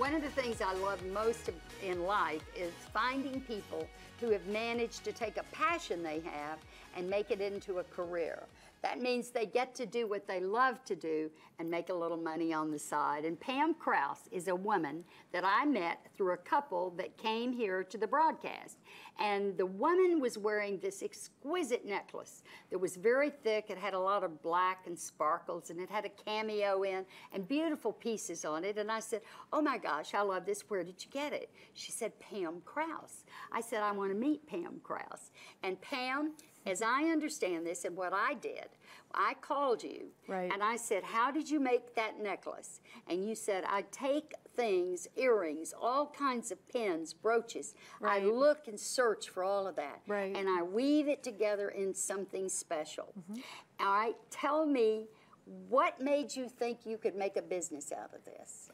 One of the things I love most in life is finding people who have managed to take a passion they have and make it into a career. That means they get to do what they love to do and make a little money on the side. And Pam Krauss is a woman that I met through a couple that came here to the broadcast. And the woman was wearing this exquisite necklace that was very thick. It had a lot of black and sparkles, and it had a cameo in and beautiful pieces on it. And I said, oh my gosh, I love this. Where did you get it? She said, Pam Krauss. I said, I want to meet Pam Krauss. And Pam, as I understand this and what I did, I called you and I said, how did you make that necklace? And you said, I take things, earrings, all kinds of pins, brooches. I look and search for all of that. And I weave it together in something special. All right, tell me, what made you think you could make a business out of this?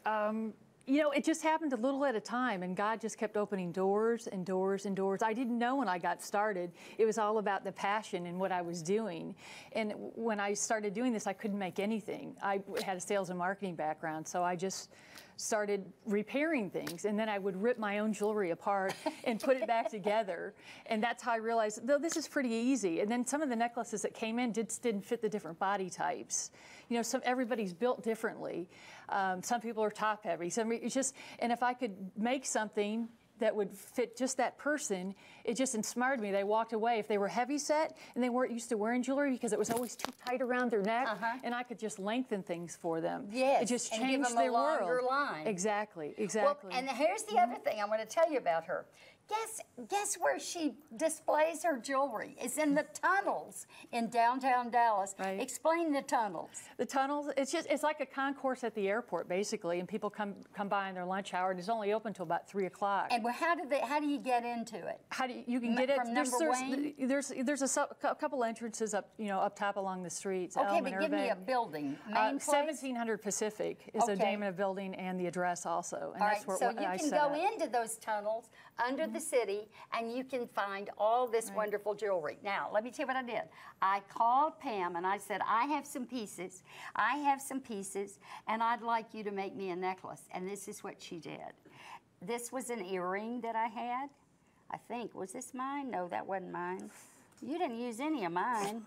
You know, it just happened a little at a time, and God just kept opening doors and doors and doors. I didn't know when I got started. It was all about the passion and what I was doing. And when I started doing this, I couldn't make anything. I had a sales and marketing background, so I just started repairing things, and then I would rip my own jewelry apart and put it back together. And that's how I realized, though, this is pretty easy. And then some of the necklaces that came in didn't fit the different body types. You know, everybody's built differently. Some people are top heavy. It's just, and if I could make something that would fit just that person, it just inspired me. They walked away. If they were heavy set and they weren't used to wearing jewelry because it was always too tight around their neck, and I could just lengthen things for them. Yes, it just changed their world. Longer line. Exactly, exactly. Well, and here's the other thing I want to tell you about her. Guess where she displays her jewelry? It's in the tunnels in downtown Dallas. Explain the tunnels. The tunnels, it's like a concourse at the airport, basically, and people come by in their lunch hour, and it's only open till about 3 o'clock. And how do you get into it? You can get it from Number Wayne? There's a couple entrances up top along the streets. Okay, but give me a building. Main place? 1700 Pacific is the name of the building and the address also. And that's where so you can go into those tunnels under the city, and you can find all this wonderful jewelry. Now, let me tell you what I did. I called Pam and I said, I have some pieces, and I'd like you to make me a necklace. And this is what she did. This was an earring that I had. I think, was this mine? No, that wasn't mine. You didn't use any of mine.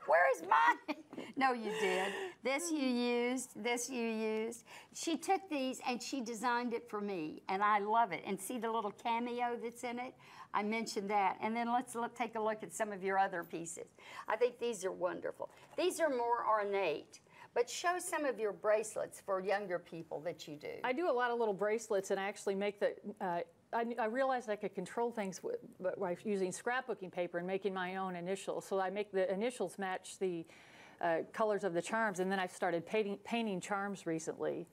Where is mine? No, you did. This you used, this you used. She took these and she designed it for me, and I love it. And see the little cameo that's in it? I mentioned that. And then let's take a look at some of your other pieces. I think these are wonderful. These are more ornate. But show some of your bracelets for younger people that you do. I do a lot of little bracelets, and I actually make the... I realized I could control things by using scrapbooking paper and making my own initials. So I make the initials match the colors of the charms, and then I've started painting charms recently.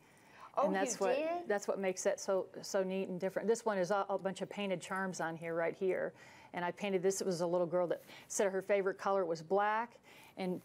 Oh, and that's what makes that so neat and different. This one is a bunch of painted charms on here, right here. And I painted this. It was a little girl that said her favorite color was black and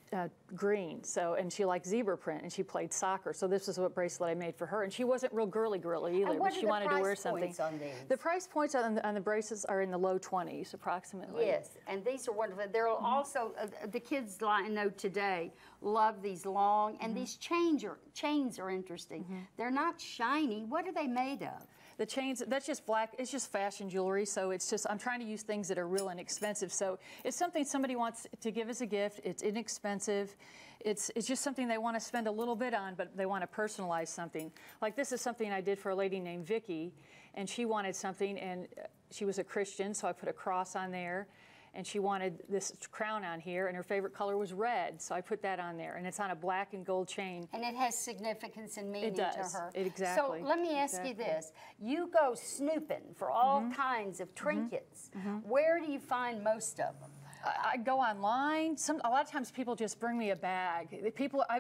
green. And she liked zebra print, and she played soccer. So this is what bracelet I made for her. And she wasn't real girly either, but she wanted to wear something. On these? The price points on the bracelets are in the low 20s, approximately. Yes, and these are wonderful. They're also the kids I know today love these long, and these chains are interesting. They're not shiny. What are they made of? The chains, that's just black, it's just fashion jewelry, so it's just, I'm trying to use things that are real inexpensive. So it's something somebody wants to give as a gift. It's inexpensive. It's just something they want to spend a little bit on, but they want to personalize something. Like this is something I did for a lady named Vicky, and she wanted something, and she was a Christian, so I put a cross on there. And she wanted this crown on here, and her favorite color was red, so I put that on there. And it's on a black and gold chain. And it has significance and meaning to her. Exactly. So let me ask you this. You go snooping for all kinds of trinkets. Where do you find most of them? I go online. A lot of times people just bring me a bag.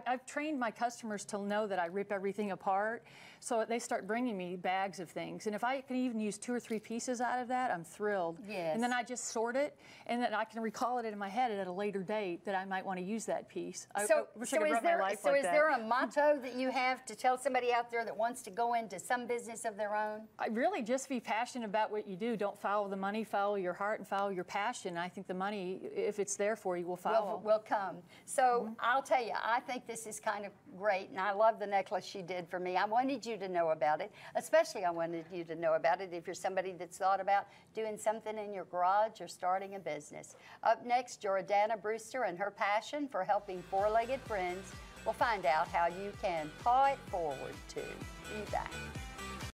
I've trained my customers to know that I rip everything apart, so they start bringing me bags of things. And if I can even use 2 or 3 pieces out of that, I'm thrilled. Yes. And then I just sort it, and then I can recall it in my head at a later date that I might want to use that piece. So is there a motto that you have to tell somebody out there that wants to go into some business of their own? I really just be passionate about what you do. Don't follow the money, follow your heart, and follow your passion. I think the money if it's there for you, we'll follow. Will come. So I'll tell you, I think this is kind of great, and I love the necklace she did for me. I wanted you to know about it, especially I wanted you to know about it if you're somebody that's thought about doing something in your garage or starting a business. Up next, Jordana Brewster and her passion for helping four-legged friends. We'll find out how you can paw it forward too. Be back.